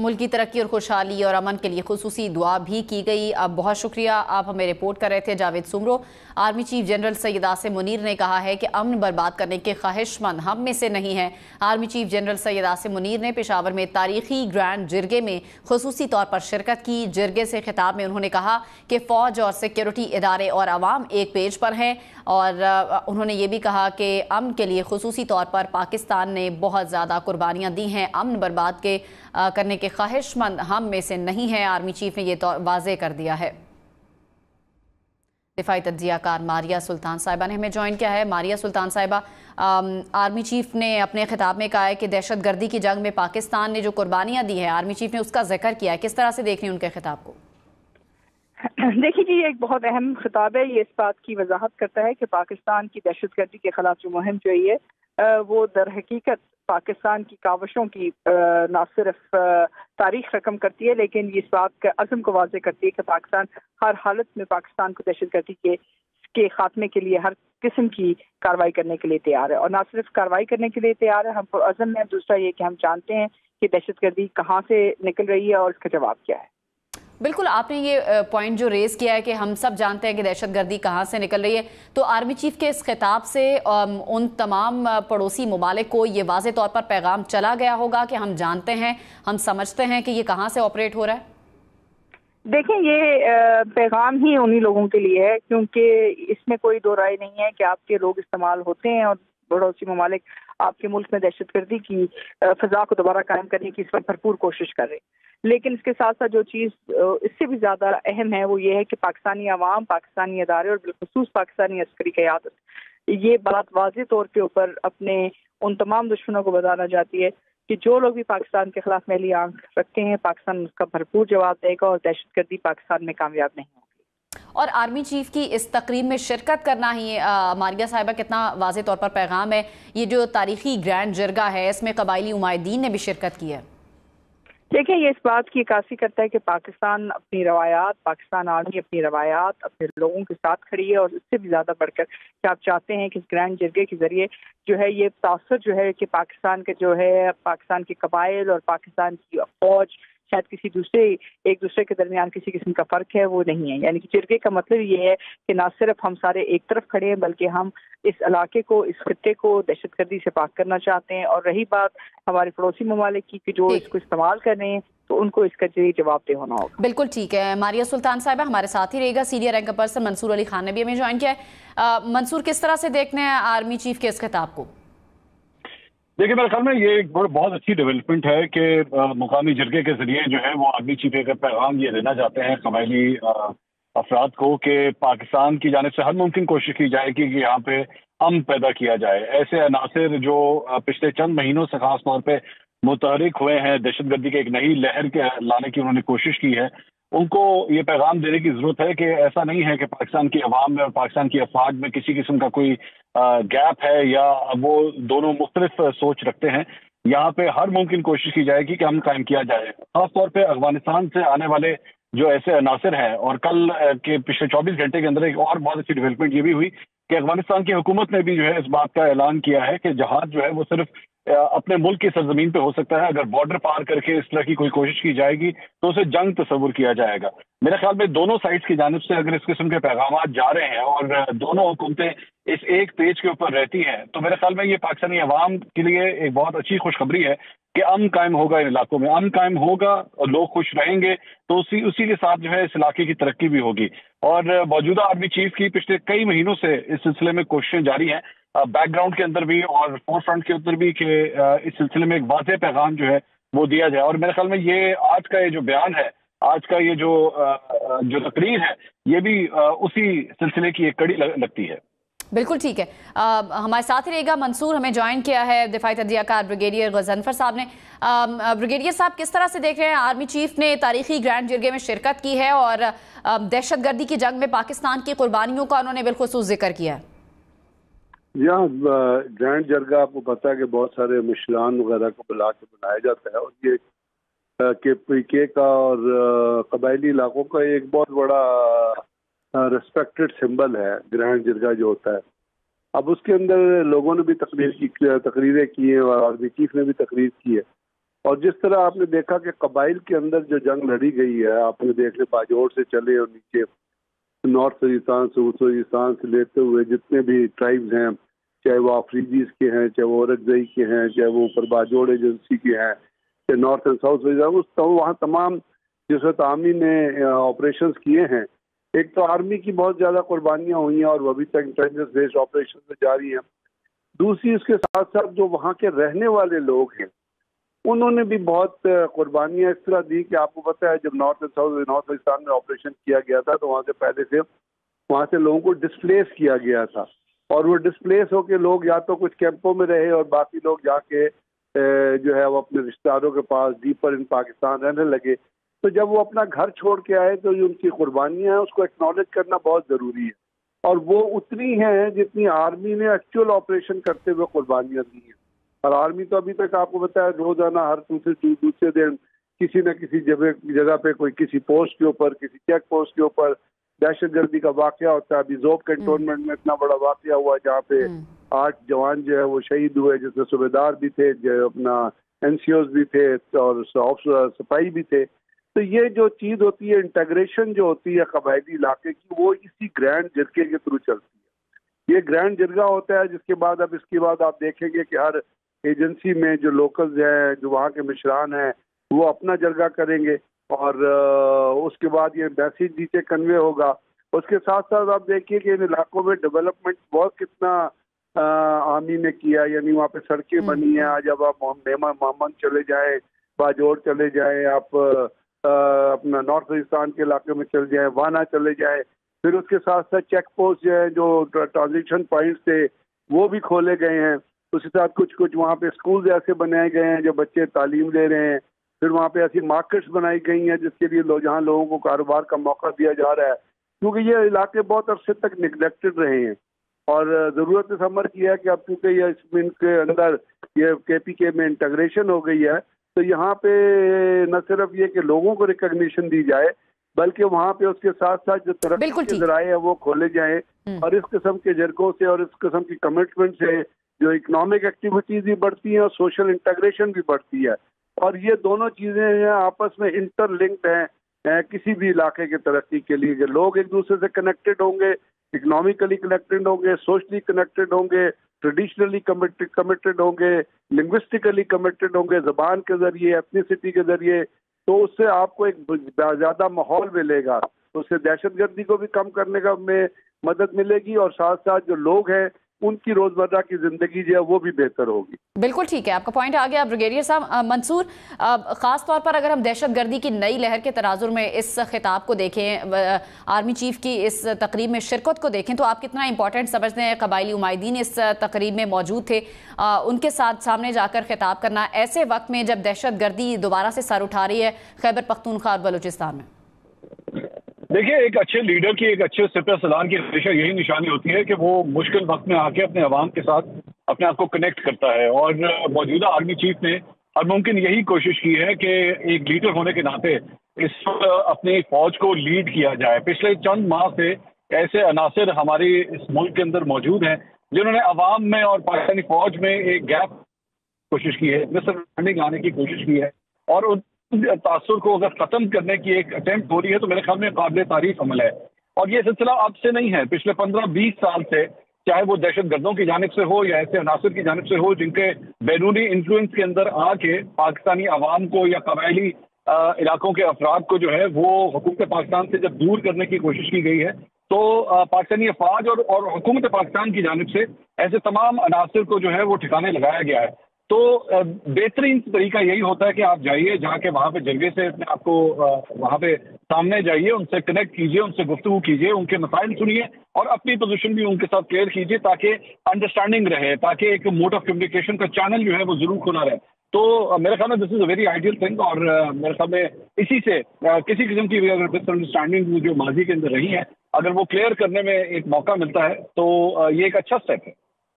ملک کی ترقی اور خوشحالی اور امن کے لیے خصوصی دعا بھی کی گئی۔ اب بہت شکریہ، آپ ہمیں رپورٹ کر رہے تھے Javed Samroo. Army chief general Syed Asim Munir نے کہا ہے کہ امن برباد کرنے کے خواہش مند ہم میں سے نہیں ہیں۔ Army chief general Syed Asim Munir نے پشاور میں تاریخی گرینڈ جرگے میں خصوصی طور پر شرکت کی۔ جرگے سے خطاب میں انہوں نے کہا کہ فوج اور سیکیورٹی ادارے اور عوام ایک پیج پر ہیں، اور انہوں نے یہ بھی کہا کہ امن کے لیے خصوصی طور پر پاکستان نے بہت زیادہ قربانیاں دی ہیں۔ امن برباد کرنے کے خواہش مند ہم میں سے نہیں ہیں، آرمی چیف نے یہ واضح کر دیا ہے۔ دفاعی تجزیہ کار ماریہ سلطان صاحبہ نے ہمیں جوائن کیا ہے۔ ماریہ سلطان صاحبہ، آرمی چیف نے اپنے خطاب میں کہا ہے کہ دہشت گردی کی جنگ میں پاکستان نے جو قربانیاں دی ہیں، آرمی چیف نے اس کا ذکر کیا ہے۔ کس طرح سے دیکھ رہی ہیں ان کے خطاب کو؟ دیکھیے جی، یہ ایک بہت اہم خطاب ہے۔ یہ اس بات کی وضاحت کرتا ہے کہ پاکستان کی دہشت گردی کے خلاف جو مہم جو ہے وہ در حقیقت پاکستان کی کاوشوں کی نہ صرف تاریخ رقم کرتی ہے، لیکن اس بات کا عزم کو واضح کرتی ہے کہ پاکستان ہر حالت میں پاکستان کو دہشت گردی کے خاتمے کے لیے ہر قسم کی کارروائی کرنے کے لیے تیار ہے، اور نہ صرف کارروائی کرنے کے لیے تیار ہے، ہم پر عزم ہے۔ دوسرا یہ کہ ہم جانتے ہیں کہ دہشت گردی کہاں سے نکل رہی ہے اور اس کا جواب کیا ہے۔ بالکل، آپ نے یہ پوائنٹ جو ریز کیا ہے کہ ہم سب جانتے ہیں کہ دہشت گردی کہاں سے نکل رہی ہے، تو آرمی چیف کے اس خطاب سے ان تمام پڑوسی ممالک کو یہ واضح طور پر پیغام چلا گیا ہوگا کہ ہم جانتے ہیں، ہم سمجھتے ہیں کہ یہ کہاں سے آپریٹ ہو رہا ہے؟ دیکھیں، یہ پیغام ہی انہی لوگوں کے لیے ہے، کیونکہ اس میں کوئی دو رائے نہیں ہے کہ آپ کے لوگ استعمال ہوتے ہیں اور پڑوسی ممالک آپ کے ملک میں دہشت گردی کی فضا کو دوبارہ قائم کرنے کی اس وقت بھرپور کوشش کر رہے ہیں۔ لیکن اس کے ساتھ ساتھ جو چیز اس سے بھی زیادہ اہم ہے وہ یہ ہے کہ پاکستانی عوام، پاکستانی ادارے اور بالخصوص پاکستانی عسکری قیادت یہ بات واضح طور کے اوپر اپنے ان تمام دشمنوں کو بتانا چاہتی ہے کہ جو لوگ بھی پاکستان کے خلاف میلی آنکھ رکھتے ہیں، پاکستان اس کا بھرپور جواب دے گا اور دہشت گردی پاکستان میں کامیاب نہیں ہوگی۔ اور آرمی چیف کی اس تقریب میں شرکت کرنا ہی ماریہ صاحبہ کتنا واضح طور پر پیغام ہے۔ یہ جو تاریخی گرینڈ جرگہ ہے، اس میں قبائلی عمائدین نے بھی شرکت کی ہے۔ دیکھیں، یہ اس بات کی عکاسی کرتا ہے کہ پاکستان اپنی روایات، پاکستان آرمی اپنی روایات اپنے لوگوں کے ساتھ کھڑی ہے، اور اس سے بھی زیادہ بڑھ کر کہ آپ چاہتے ہیں کہ اس گرینڈ جرگے کے ذریعے جو ہے یہ تاثر جو ہے کہ پاکستان کے جو ہے پاکستان کے قبائل اور پاکستان کی فوج شاید ایک دوسرے کے درمیان کسی قسم کا فرق ہے، وہ نہیں ہے۔ یعنی کہ جرگے کا مطلب یہ ہے کہ نہ صرف ہم سارے ایک طرف کھڑے ہیں، بلکہ ہم اس علاقے کو، اس خطے کو دہشت گردی سے پاک کرنا چاہتے ہیں۔ اور رہی بات ہمارے پڑوسی ممالک کی کہ جو اس کو استعمال کر رہے ہیں، تو ان کو اس کا جواب دہ ہونا ہوگا۔ بالکل ٹھیک ہے، ماریہ سلطان صاحبہ ہمارے ساتھ ہی رہے گا۔ سینئر رینک پرسن منصور علی خان نے بھی ہمیں جوائن کیا ہے۔ منصور، کس طرح سے دیکھتے ہیں آرمی چیف کے اس خطاب کو؟ دیکھیں، میرے خیال میں یہ ایک بہت اچھی ڈیولپمنٹ ہے کہ مقامی جرگے کے ذریعے جو ہے وہ آرمی چیف کا پیغام یہ دینا چاہتے ہیں قبائلی افراد کو کہ پاکستان کی جانب سے ہر ممکن کوشش کی جائے گی کہ یہاں پہ امن پیدا کیا جائے۔ ایسے عناصر جو پچھلے چند مہینوں سے خاص طور پہ متحرک ہوئے ہیں، دہشت گردی کے ایک نئی لہر کے لانے کی انہوں نے کوشش کی ہے، ان کو یہ پیغام دینے کی ضرورت ہے کہ ایسا نہیں ہے کہ پاکستان کی عوام میں اور پاکستان کی افواج میں کسی قسم کا کوئی گیپ ہے یا وہ دونوں مختلف سوچ رکھتے ہیں۔ یہاں پہ ہر ممکن کوشش کی جائے گی کہ امن قائم کیا جائے، خاص طور پہ افغانستان سے آنے والے جو ایسے عناصر ہیں۔ اور کل کے پچھلے 24 گھنٹے کے اندر ایک اور بہت اچھی ڈیولپمنٹ یہ بھی ہوئی کہ افغانستان کی حکومت نے بھی جو ہے اس بات کا اعلان کیا ہے کہ جہاد جو ہے وہ صرف اپنے ملک کی سرزمین پہ ہو سکتا ہے، اگر بارڈر پار کر کے اس طرح کی کوئی کوشش کی جائے گی تو اسے جنگ تصور کیا جائے گا۔ میرے خیال میں دونوں سائڈز کی جانب سے اگر اس قسم کے پیغامات جا رہے ہیں اور دونوں حکومتیں اس ایک پیج کے اوپر رہتی ہیں تو میرے خیال میں یہ پاکستانی عوام کے لیے ایک بہت اچھی خوشخبری ہے کہ امن قائم ہوگا، ان علاقوں میں امن قائم ہوگا اور لوگ خوش رہیں گے تو اسی کے ساتھ جو ہے اس علاقے کی ترقی بھی ہوگی۔ اور موجودہ آرمی چیف کی پچھلے کئی مہینوں سے اس سلسلے میں کوششیں جاری ہیں، بیک گراؤنڈ کے اندر بھی اور فور فرنٹ کے اندر بھی، کہ اس سلسلے میں ایک واضح پیغام جو ہے وہ دیا جائے۔ اور میرے خیال میں یہ آج کا یہ جو بیان ہے، آج کا یہ جو تقریر ہے، یہ بھی اسی سلسلے کی ایک کڑی لگتی ہے۔ بالکل ٹھیک ہے، ہمارے ساتھ ہی رہے گا منصور، ہمیں جوائن کیا ہے دفاعی تجزیہ کار بریگیڈیئر غضنفر صاحب نے۔ بریگیڈیئر صاحب، کس طرح سے دیکھ رہے ہیں آرمی چیف نے تاریخی گرینڈ جرگے میں شرکت کی ہے اور دہشت گردی کی جنگ میں پاکستان کی قربانیوں کا انہوں نے بالخصوص ذکر کیا ہے؟ یہاں گرینڈ جرگہ آپ کو پتا ہے کہ بہت سارے مشران وغیرہ کو بلا کے بنایا جاتا ہے، اور یہ کے پی کے کا اور قبائلی علاقوں کا ایک بہت بڑا ریسپیکٹڈ سمبل ہے گرینڈ جرگہ جو ہوتا ہے۔ اب اس کے اندر لوگوں نے بھی تقریریں کی ہیں اور آرمی چیف نے بھی تقریر کی ہے، اور جس طرح آپ نے دیکھا کہ قبائل کے اندر جو جنگ لڑی گئی ہے، آپ نے دیکھ لیا باجوڑ سے چلے اور نیچے نارتھ وزیرستان سے وزیرستان سے لیتے ہوئے جتنے بھی ٹرائبز ہیں، چاہے وہ آفریدیز کے ہیں، چاہے وہ اورکزئی کے ہیں، چاہے وہ اوپر باجوڑ ایجنسی کے ہیں، چاہے نارتھ اینڈ ساؤتھ وزیرستان، وہاں تمام جس وقت آرمی نے آپریشنز کیے ہیں، ایک تو آرمی کی بہت زیادہ قربانیاں ہوئی ہیں اور وہ ابھی تک انٹیلیجنس بیسڈ آپریشن میں جاری ہیں. دوسری اس کے ساتھ ساتھ جو وہاں کے رہنے والے لوگ ہیں انہوں نے بھی بہت قربانیاں اس طرح دی کہ آپ کو پتہ ہے جب نارتھ وزیرستان میں آپریشن کیا گیا تھا تو وہاں سے پہلے سے وہاں سے لوگوں کو ڈسپلیس کیا گیا تھا، اور وہ ڈسپلیس ہو کے لوگ یا تو کچھ کیمپوں میں رہے اور باقی لوگ جا کے جو ہے وہ اپنے رشتہ داروں کے پاس ڈیپر ان پاکستان رہنے لگے. تو جب وہ اپنا گھر چھوڑ کے آئے تو جو ان کی قربانیاں ہیں اس کو ایکنالج کرنا بہت ضروری ہے، اور وہ اتنی ہیں جتنی آرمی نے ایکچوئل آپریشن کرتے ہوئے قربانیاں دی ہیں. اور آرمی تو ابھی تک آپ کو بتایا روزانہ ہر دوسرے دن کسی نہ کسی جگہ پہ کوئی کسی پوسٹ کے اوپر، کسی چیک پوسٹ کے اوپر دہشت گردی کا واقعہ ہوتا ہے. ابھی زوب کنٹونمنٹ میں اتنا بڑا واقعہ ہوا جہاں پہ 8 جوان جو ہے وہ شہید ہوئے، جس میں صوبیدار بھی تھے، جو اپنا NCOs بھی تھے اور سپاہی بھی تھے. تو یہ جو چیز ہوتی ہے انٹیگریشن جو ہوتی ہے قبائلی علاقے کی، وہ اسی گرینڈ جرگے کے تھرو چلتی ہے. یہ گرینڈ جرگہ ہوتا ہے جس کے بعد اب اس کے بعد آپ دیکھیں گے کہ ہر ایجنسی میں جو لوکلز ہیں، جو وہاں کے مشران ہیں، وہ اپنا جرگہ کریں گے اور اس کے بعد یہ میسیج نیچے کنوے ہوگا. اس کے ساتھ ساتھ آپ دیکھیے کہ ان علاقوں میں ڈیولپمنٹ بہت کتنا آرمی نے کیا، یعنی وہاں پہ سڑکیں بنی ہیں. آج اب آپ محمد چلے جائیں، باجوڑ چلے جائیں، آپ اپنا نارتھ وزیرستان کے علاقے میں چل جائیں، وانا چلے جائیں. پھر اس کے ساتھ ساتھ چیک پوسٹ جو ہے، جو ٹرانزیکشن پوائنٹس تھے وہ بھی کھولے گئے ہیں. اس کے ساتھ کچھ وہاں پہ اسکولز ایسے بنائے گئے ہیں جو بچے تعلیم لے رہے ہیں. پھر وہاں پہ ایسی مارکیٹس بنائی گئی ہیں جس کے لیے جہاں لوگوں کو کاروبار کا موقع دیا جا رہا ہے، کیونکہ یہ علاقے بہت عرصے تک نگلیکٹڈ رہے ہیں. اور ضرورت اس امر کی ہے کہ اب چونکہ یہ ان کے اندر یہ KPK میں انٹیگریشن ہو گئی ہے، تو یہاں پہ نہ صرف یہ کہ لوگوں کو ریکگنیشن دی جائے، بلکہ وہاں پہ اس کے ساتھ ساتھ جو ترقی کے ذرائع ہیں وہ کھولے جائیں. اور اس قسم کے جرگوں سے اور اس قسم کی کمٹمنٹ سے جو اکنامک ایکٹیویٹیز بھی بڑھتی ہیں اور سوشل انٹیگریشن بھی بڑھتی ہے. اور یہ دونوں چیزیں آپس میں انٹر لنکڈ ہیں کسی بھی علاقے کے ترقی کے لیے. کہ لوگ ایک دوسرے سے کنیکٹڈ ہوں گے، اکنامکلی کنیکٹڈ ہوں گے، سوشلی کنیکٹڈ ہوں گے، ٹریڈیشنلی کمیٹڈ ہوں گے، لنگوسٹکلی کمیٹڈ ہوں گے، زبان کے ذریعے، ایتھنیسٹی کے ذریعے. تو اس سے آپ کو ایک زیادہ ماحول ملے گا، اس سے دہشت گردی کو بھی کم کرنے کا میں مدد ملے گی، اور ساتھ ساتھ جو لوگ ہیں ان کی روزمرہ کی زندگی جو ہے وہ بھی بہتر ہوگی. بالکل ٹھیک ہے، آپ کا پوائنٹ آ گیا بریگیڈیئر صاحب. منصور، خاص طور پر اگر ہم دہشت گردی کی نئی لہر کے تناظر میں اس خطاب کو دیکھیں، آرمی چیف کی اس تقریب میں شرکت کو دیکھیں، تو آپ کتنا امپورٹنٹ سمجھتے ہیں قبائلی عمائدین اس تقریب میں موجود تھے، ان کے ساتھ سامنے جا کر خطاب کرنا ایسے وقت میں جب دہشت گردی دوبارہ سے سر اٹھا رہی ہے خیبر پختونخوا اور بلوچستان میں؟ دیکھیے، ایک اچھے لیڈر کی، ایک اچھے سپہ سالار کی ہمیشہ یہی نشانی ہوتی ہے کہ وہ مشکل وقت میں آ کے اپنے عوام کے ساتھ اپنے آپ کو کنیکٹ کرتا ہے. اور موجودہ آرمی چیف نے ہر ممکن یہی کوشش کی ہے کہ ایک لیڈر ہونے کے ناطے اس اپنی فوج کو لیڈ کیا جائے. پچھلے چند ماہ سے ایسے عناصر ہماری اس ملک کے اندر موجود ہیں جنہوں نے عوام میں اور پاکستانی فوج میں ایک گیپ کوشش کی ہے، مس انڈرسٹینڈنگ لانے کی کوشش کی ہے، اور ان تاثر کو اگر ختم کرنے کی ایک اٹیمپٹ ہو رہی ہے تو میرے خیال میں قابل تعریف عمل ہے. اور یہ سلسلہ اب سے نہیں ہے، پچھلے 15-20 سال سے، چاہے وہ دہشت گردوں کی جانب سے ہو یا ایسے عناصر کی جانب سے ہو جن کے بیرونی انفلوئنس کے اندر آ کے پاکستانی عوام کو یا قبائلی علاقوں کے افراد کو جو ہے وہ حکومت پاکستان سے جب دور کرنے کی کوشش کی گئی ہے، تو پاکستانی افواج اور حکومت پاکستان کی جانب سے ایسے تمام عناصر کو جو ہے وہ ٹھکانے لگایا گیا ہے. تو بہترین طریقہ یہی ہوتا ہے کہ آپ جائیے جا کے وہاں پہ جرگے سے اپنے آپ کو وہاں پہ سامنے جائیے، ان سے کنیکٹ کیجیے، ان سے گفتگو کیجیے، ان کے مسائل سنیے اور اپنی پوزیشن بھی ان کے ساتھ کلیئر کیجیے تاکہ انڈرسٹینڈنگ رہے، تاکہ ایک موڈ آف کمیونیکیشن کا چینل جو ہے وہ ضرور کھلا رہے. تو میرے خیال میں دس از اے ویری آئیڈیل تھنگ، اور میرے خیال میں اسی سے کسی قسم کی مس انڈرسٹینڈنگ جو ماضی کے اندر رہی ہے، اگر وہ کلیئر کرنے میں ایک موقع ملتا ہے تو یہ ایک اچھا اسٹیپ ہے.